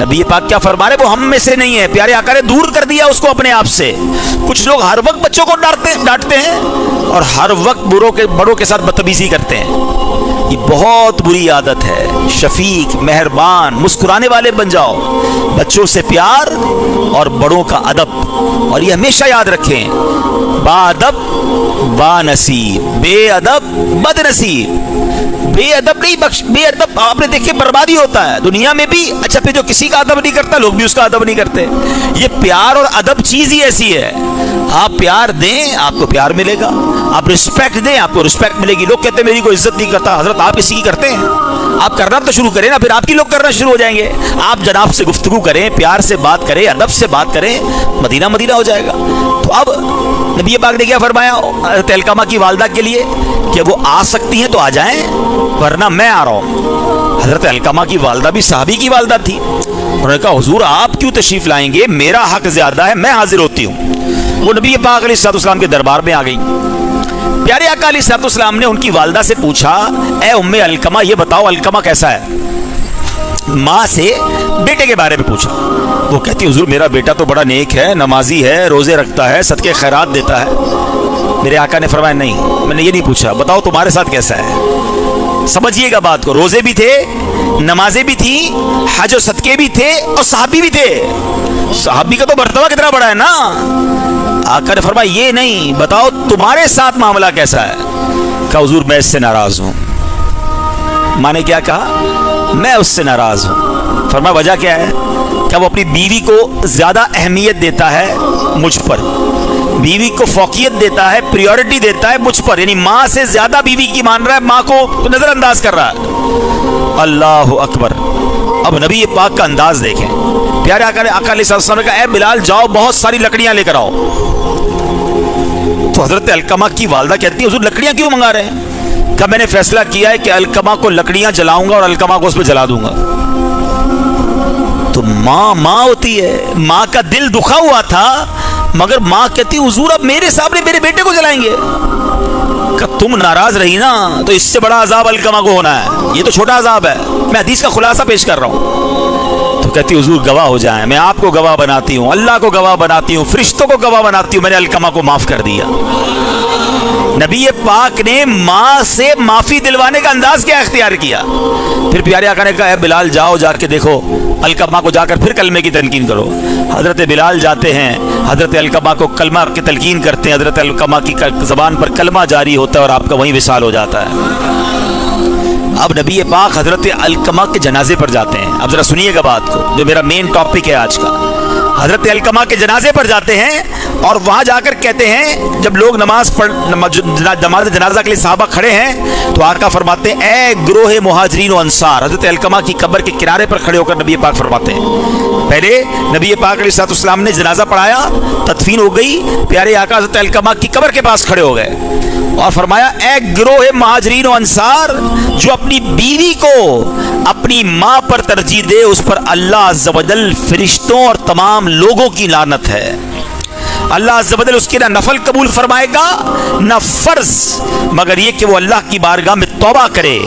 نبی پاک کیا فرما رہے؟ وہ ہم میں سے نہیں ہے. پیارے آقا نے دور کر دیا اس کو اپنے آپ سے. کچھ لوگ ہر وقت بچوں کو ڈانٹتے ہیں اور ہر وقت بڑوں کے ساتھ بدتمیزی کرتے ہیں. یہ بہت بری عادت ہے. شفیق، مہربان، مسکرانے والے بن جاؤ. بچوں سے پیار اور بڑوں کا ادب. اور یہ ہمیشہ یاد رکھیں، با ادب با نصیب، بے ادب بد نصیب. بے ادب نہیں بے ادب آپ نے دیکھے بربادی ہوتا ہے دنیا میں بھی. اچھا پھر جو کسی کا ادب نہیں کرتا لوگ بھی اس کا ادب نہیں کرتے. یہ پیار اور ادب چیز ہی ایسی ہے. آپ پیار دیں آپ کو پیار ملے گا، آپ رسپیکٹ دیں آپ کو رسپیکٹ ملے گی. لوگ کہتے ہیں میری کوئی عزت نہیں کرتا. حضرت آپ کسی کی کرتے ہیں؟ آپ کرنا تو شروع کریں نا، پھر آپ کی لوگ کرنا شروع ہو جائیں گے. آپ جناب سے گفتگو کریں، پیار سے بات کریں، ادب سے بات کریں، مدینہ مدینہ ہو جائے گا. تو اب نبی پاک نے کیا فرمایا حضرت علقمہ کی والدہ کے لیے کہ وہ آ سکتی ہیں تو آ جائیں ورنہ میں آ رہا ہوں. حضرت علقمہ کی والدہ بھی صحابی کی والدہ تھی. انہوں نے کہا حضور آپ کیوں تشریف لائیں گے، میرا حق زیادہ ہے، میں حاضر ہوتی ہوں. وہ نبی پاک علیہ السلام کے دربار میں آ گئی. پیارے آقا علیہ السلام نے ان کی والدہ سے پوچھا، اے ام علقمہ یہ بتاؤ علقمہ کیسا ہے؟ ماں سے بیٹے کے بارے میں پوچھا. وہ کہتی حضور میرا بیٹا تو بڑا نیک ہے، نمازی ہے، روزے رکھتا ہے، صدقے خیرات دیتا ہے. میرے آقا نے فرمایا نہیں، میں نے یہ نہیں پوچھا، بتاؤ تمہارے ساتھ کیسا ہے. سمجھیے گا بات کو، روزے بھی تھے، نمازیں بھی تھی، حج و صدقے بھی تھے اور صحابی بھی تھے. صحابی کا تو مرتبہ کتنا بڑا ہے نا. آقا نے فرمایا یہ نہیں، بتاؤ تمہارے ساتھ معاملہ کیسا ہے. کہا حضور میں اس سے ناراض ہوں. ماں نے کیا کہا؟ میں اس سے ناراض ہوں. فرمایا وجہ کیا ہے؟ کیا وہ اپنی بیوی کو زیادہ اہمیت دیتا ہے مجھ پر، بیوی کو فوقیت دیتا ہے، پریورٹی دیتا ہے مجھ پر، یعنی ماں سے زیادہ بیوی کی مان رہا ہے، ماں کو نظر انداز کر رہا ہے. اللہ اکبر. اب نبی پاک کا انداز دیکھیں. پیارے آقا علیہ السلام نے کہا اے بلال جاؤ بہت ساری لکڑیاں لے کر آؤ. تو حضرت علقمہ کی والدہ کہتی ہے حضور لکڑیاں کیوں منگا رہے ہیں؟ کہ میں نے فیصلہ کیا ہے کہ علقمہ کو لکڑیاں جلاؤں گا اور علقمہ کو اس پہ جلا دوں گا. تو ماں ہوتی ہے، ماں کا دل دکھا ہوا تھا، مگر ماں کہتی حضور اب میرے سامنے میرے بیٹے کو جلائیں گے. کہ تم ناراض رہی نا تو اس سے بڑا عذاب علقمہ کو ہونا ہے، یہ تو چھوٹا عذاب ہے. میں حدیث کا خلاصہ پیش کر رہا ہوں. تو کہتی حضور گواہ ہو جائیں، میں آپ کو گواہ بناتی ہوں، اللہ کو گواہ بناتی ہوں، فرشتوں کو گواہ بناتی ہوں، میں نے علقمہ کو معاف کر دیا. نبی پاک نے ماں سے معافی دلوانے کا انداز کیا اختیار کیا. پھر پیارے آقا نے کہا اے بلال جاؤ جا کے دیکھو علقمہ کو، جا کر پھر کلمے کی تلقین کرو. حضرت بلال جاتے ہیں، حضرت علقمہ کو کلمہ کی تلقین کرتے ہیں. حضرت علقمہ کی زبان پر کلمہ جاری ہوتا ہے اور آپ کا وہیں وصال ہو جاتا ہے. اب نبی پاک حضرت علقمہ کے جنازے پر جاتے ہیں. اب ذرا سنیے گا بات کو جو میرا مین ٹاپک ہے آج کا. حضرت علقمہ کے جنازے پر جاتے ہیں اور وہاں جا کر کہتے ہیں جب لوگ نماز جنازہ کے لیے صحابہ کھڑے ہیں تو آقا فرماتے ہیں اے گروہ مہاجرین و انصار. حضرت علقمہ کی قبر کے کنارے پر کھڑے ہو کر نبی پاک فرماتے ہیں. پہلے نبی پاک علیہ السلام نے جنازہ پڑھایا، تدفین ہو گئی. پیارے آقا حضرت علقمہ کی قبر کے پاس کھڑے ہو گئے اور فرمایا اے گروہ مہاجرین و انصار، جو اپنی بیوی کو اپنی ماں پر ترجیح دے اس پر اللہ عز و جل، فرشتوں اور تمام لوگوں کی لعنت ہے. اللہ عز و جل اس کے نہ نفل قبول فرمائے گا نہ فرض، مگر یہ کہ وہ اللہ کی بارگاہ میں توبہ کرے،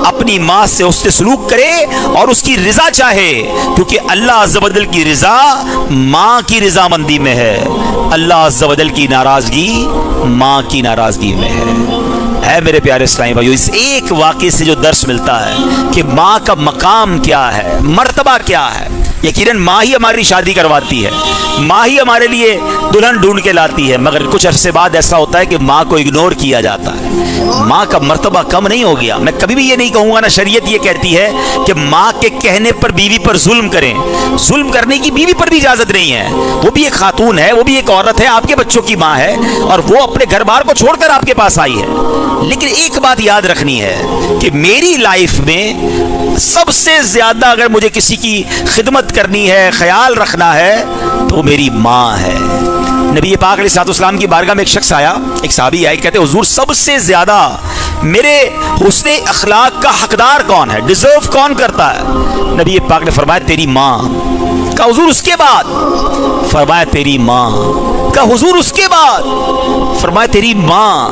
اپنی ماں سے اس سے سلوک کرے اور اس کی رضا چاہے، کیونکہ اللہ عز و جل کی رضا ماں کی رضامندی میں ہے، اللہ عز و جل کی ناراضگی ماں کی ناراضگی میں ہے. میرے پیارے اسلامی بھائیو، اس ایک واقعے سے جو درس ملتا ہے کہ ماں کا مقام کیا ہے، مرتبہ کیا ہے. یقیناً ماں ہی ہماری شادی کرواتی ہے، ماں ہی ہمارے لیے دلہن ڈھونڈ کے لاتی ہے، مگر کچھ عرصے بعد ایسا ہوتا ہے کہ ماں کو اگنور کیا جاتا ہے. ماں کا مرتبہ کم نہیں ہو گیا. میں کبھی بھی یہ نہیں کہوں گا نا، شریعت یہ کہتی ہے کہ ماں کے کہنے پر بیوی پر ظلم کریں. ظلم کرنے کی بیوی پر بھی اجازت نہیں ہے. وہ بھی ایک خاتون ہے، وہ بھی ایک عورت ہے، آپ کے بچوں کی ماں ہے اور وہ اپنے گھر بار کو چھوڑ کر آپ کے پاس آئی ہے. لیکن ایک بات یاد رکھنی ہے کہ میری لائف میں سب سے زیادہ اگر مجھے کسی کی خدمت کرنی ہے، خیال رکھنا ہے، تو میری ماں ہے. نبی پاک علیہ السلام کی بارگاہ میں ایک شخص آیا، ایک صحابی آئے، کہتے حضور سب سے زیادہ میرے حسن اخلاق کا حقدار کون ہے، ڈیزرو کون کرتا ہے؟ نبی پاک نے فرمایا تیری ماں. کہا حضور اس کے بعد؟ فرمایا تیری ماں. کہا حضور اس کے بعد؟ فرمایا تیری ماں.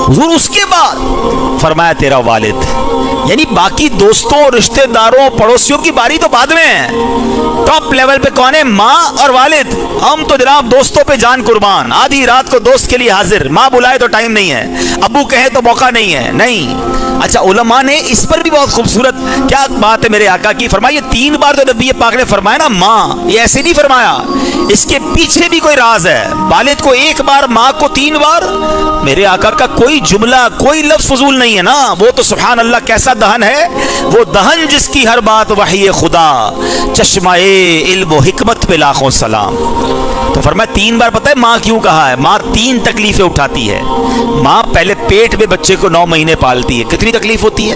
حضور اس کے بعد؟ فرمایا تیرا والد. یعنی باقی دوستوں رشتہ داروں پڑوسیوں کی باری تو بعد میں ہے، ٹاپ لیول پہ کون ہے؟ ماں اور والد۔ ہم تو جناب دوستوں پہ جان قربان، آدھی رات کو دوست کے لیے حاضر، ماں بلائے تو ٹائم نہیں ہے، ابو کہے تو موقع نہیں ہے، نہیں۔ اچھا علماء نے اس پر بھی بہت خوبصورت کیا بات ہے میرے آقا کی، فرمایا 3 بار تو نبی پاک نے فرمایا نا ماں، یہ ایسے نہیں فرمایا، اس کے پیچھے بھی کوئی راز ہے۔ والد کو 1 بار، ماں کو 3 بار، میرے آقا کا کوئی جملہ کوئی لفظ فضول نہیں ہے نا، وہ تو سبحان اللہ کیسا دہن ہے، وہ دہن جس کی ہر بات وحی خدا، چشمہ علم و حکمت پہ لاکھوں سلام۔ تو فرمایا 3 بار، پتہ ہے ماں کیوں کہا ہے؟ ماں 3 تکلیفیں اٹھاتی ہے۔ ماں پہلے پیٹ میں بچے کو 9 مہینے پالتی ہے، کتنی تکلیف ہوتی ہے،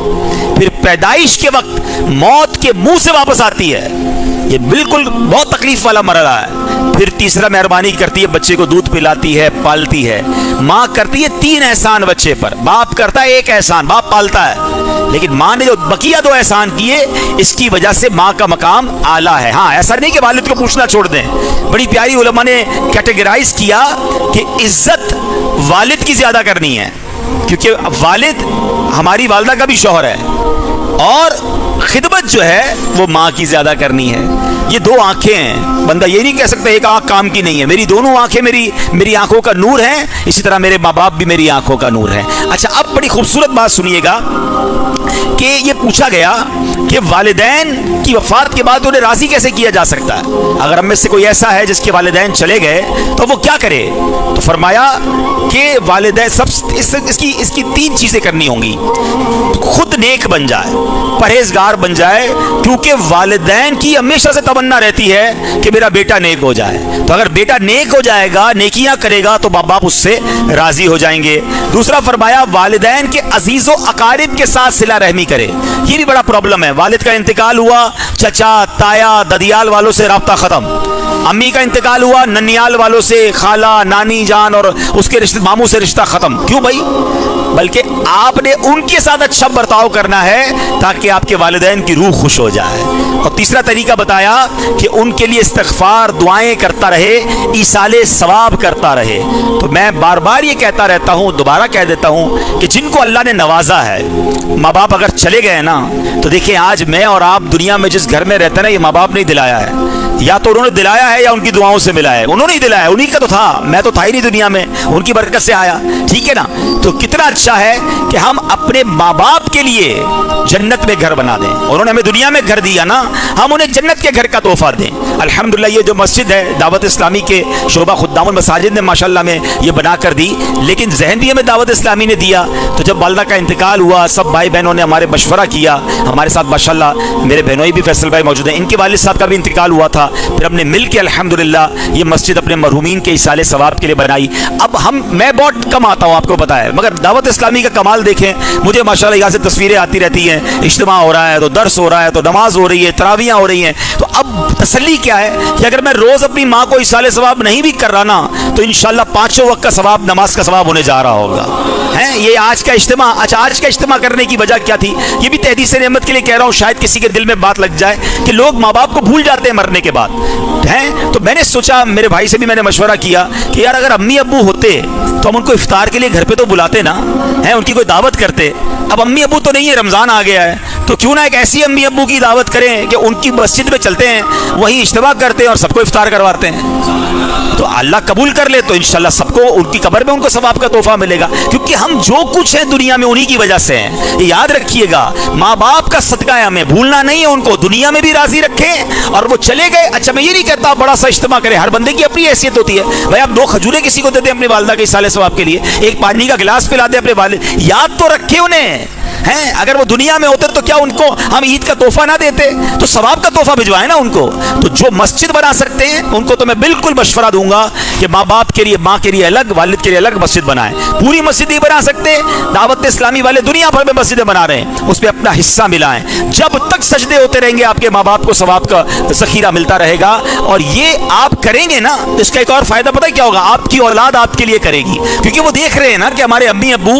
پھر پیدائش کے وقت موت کے منہ سے واپس آتی ہے، یہ بالکل بہت تکلیف والا مرحلہ ہے۔ پھر تیسرا مہربانی کرتی ہے، بچے کو دودھ پلاتی ہے، پالتی ہے۔ ماں کرتی ہے 3 احسان بچے پر، باپ کرتا ہے 1 احسان، باپ پالتا ہے، لیکن ماں نے جو بقیہ 2 احسان کیے، اس کی وجہ سے ماں کا مقام اعلیٰ ہے۔ ہاں ایسا نہیں کہ والد کو پوچھنا چھوڑ دیں، بڑی پیاری علماء نے کیٹیگرائز کیا کہ عزت والد کی زیادہ کرنی ہے، کیونکہ والد ہماری والدہ کا بھی شوہر ہے، اور خدمت جو ہے وہ ماں کی زیادہ کرنی ہے۔ یہ 2 آنکھیں ہیں، بندہ یہ نہیں کہہ سکتا ایک آنکھ کام کی نہیں ہے، میری دونوں آنکھیں میری آنکھوں کا نور ہیں، اسی طرح میرے ماں باپ بھی میری آنکھوں کا نور ہیں۔ اچھا اب بڑی خوبصورت بات سنیے گا کہ یہ پوچھا گیا کہ والدین کی وفات کے بعد انہیں راضی کیسے کیا جا سکتا ہے؟ اگر ہم میں سے کوئی ایسا ہے جس کے والدین چلے گئے تو وہ کیا کرے؟ تو فرمایا کہ والدین اس کی 3 چیزیں کرنی ہوں گی۔ خود نیک بن جائے، پرہیزگار بن جائے، کیونکہ والدین کی ہمیشہ سے تمنا رہتی ہے کہ میرا بیٹا نیک ہو جائے، تو اگر بیٹا نیک ہو جائے گا، نیکیاں کرے گا، تو باپ باپ اس سے راضی ہو جائیں گے۔ دوسرا فرمایا والدین کے عزیز و اقارب کے ساتھ صلہ رحمی کرے، یہ بھی بڑا پرابلم ہے، والد کا انتقال ہوا، چچا تایا ددیال والوں سے رابطہ ختم، امی کا انتقال ہوا، ننیال والوں سے، خالہ نانی جان اور اس کے ماموں سے رشتہ ختم۔ کیوں بھائی؟ بلکہ آپ نے ان کے ساتھ اچھا برتاؤ کرنا ہے تاکہ آپ کے والدین کی روح خوش ہو جائے۔ اور تیسرا طریقہ بتایا کہ ان کے لیے استغفار دعائیں کرتا رہے، ایصال ثواب کرتا رہے۔ تو میں بار بار یہ کہتا رہتا ہوں، دوبارہ کہہ دیتا ہوں کہ جن کو اللہ نے نوازا ہے، ماں باپ اگر چلے گئے نا، تو دیکھیں آج میں اور آپ دنیا میں جس گھر میں رہتے ہیں نا، یہ ماں باپ نے دلایا ہے، یا تو انہوں نے دلایا ہے یا ان کی دعاؤں سے ملا ہے، انہوں نے ہی دلایا، انہی کا تو تھا، میں تو تھا ہی نہیں دنیا میں، ان کی برکت سے آیا، ٹھیک ہے نا؟ تو کتنا اچھا ہے کہ ہم اپنے ماں باپ کے لیے جنت میں گھر بنا دیں، انہوں نے ہمیں دنیا میں گھر دیا نا، ہم انہیں جنت کے گھر کا تحفہ دیں۔ الحمدللہ یہ جو مسجد ہے دعوت اسلامی کے شعبہ خدام المساجد نے ماشاءاللہ میں یہ بنا کر دی، لیکن ذہن بھی ہمیں دعوت اسلامی نے دیا۔ تو جب والدہ کا انتقال ہوا، سب بھائی بہنوں نے ہمارے مشورہ کیا، ہمارے ساتھ ماشاءاللہ میرے بہنوئی بھی فیصل بھائی موجود ہیں، ان کے والد صاحب کا بھی انتقال ہوا تھا، پھر ہم نے مل کے الحمدللہ یہ مسجد اپنے مرحومین کے ایصال ثواب کے لیے بنائی۔ اب میں بہت کم آتا ہوں، آپ کو پتا ہے، مگر دعوت اسلامی کا کمال دیکھیں، مجھے ماشاءاللہ یہاں سے تصویریں آتی رہتی ہیں، اجتماع ہو رہا ہے تو درس ہو رہا ہے تو نماز ہو رہی ہے، تراویحیں ہو رہی ہیں، تو اب تسلی کیا ہے کہ اگر میں روز اپنی ماں کو ایصال ثواب نہیں بھی کر رہا نا، تو انشاءاللہ 5 وقت کا ثواب، نماز کا ثواب ہونے جا رہا ہوگا۔ یہ آج کا اجتماع، اچھا آج کا اجتماع کرنے کی وجہ کیا تھی؟ یہ بھی تحدیث نعمت کے لیے کہہ رہا ہوں، شاید کسی کے دل میں بات لگ جائے کہ لوگ ماں باپ کو بھول جاتے ہیں مرنے کے بعد، تو میں نے سوچا، میرے بھائی سے بھی میں نے مشورہ کیا کہ یار اگر امی ابو ہوتے تو ہم ان کو افطار کے لیے گھر پہ تو بلاتے نا، ان کی کوئی دعوت کرتے۔ اب امی ابو تو نہیں ہے، رمضان آ گیا ہے، تو کیوں نہ ایک ایسی امی ابو کی دعوت کریں کہ ان کی مسجد میں چلتے ہیں، وہیں اجتماع کرتے ہیں اور سب کو افطار کرواتے ہیں، تو اللہ قبول کر لے تو انشاءاللہ سب کو ان کی قبر میں ان کو ثواب کا تحفہ ملے گا، کیونکہ ہم جو کچھ ہیں دنیا میں انہی کی وجہ سے ہیں۔ یہ یاد رکھیے گا، ماں باپ کا صدقہ ہے، ہمیں بھولنا نہیں ہے، ان کو دنیا میں بھی راضی رکھیں، اور وہ چلے گئے۔ اچھا میں یہ نہیں کہتا بڑا سا اجتماع کرے، ہر بندے کی اپنی حیثیت ہوتی ہے، بھائی آپ 2 کھجوریں کسی کو دیتے ہیں اپنی والدہ کے ایصال ثواب کے لیے، ایک پانی کا گلاس پلا دیں اپنے والد، یاد تو رکھے انہیں، اگر وہ دنیا میں ہوتے تو کیا ان کو ہم عید کا تحفہ نہ دیتے؟ تو ثواب کا تحفہ بھجوائے نا ان کو۔ تو جو مسجد بنا سکتے ہیں ان کو تو میں بالکل مشورہ دوں گا کہ ماں باپ کے لیے، ماں کے لیے الگ، والد کے لیے الگ مسجد بنائیں۔ پوری مسجد نہیں بنا سکتے، دعوت اسلامی والے دنیا بھر میں مسجدیں بنا رہے ہیں، اس پہ اپنا حصہ ملائیں، جب تک سجدے ہوتے رہیں گے آپ کے ماں باپ کو ثواب کا ذخیرہ ملتا رہے گا، اور یہ آپ کریں گے نا تو اس کا ایک اور فائدہ پتہ کیا ہوگا؟ آپ کی اولاد آپ کے لیے کرے گی، کیونکہ وہ دیکھ رہے ہیں نا کہ ہمارے امی ابو،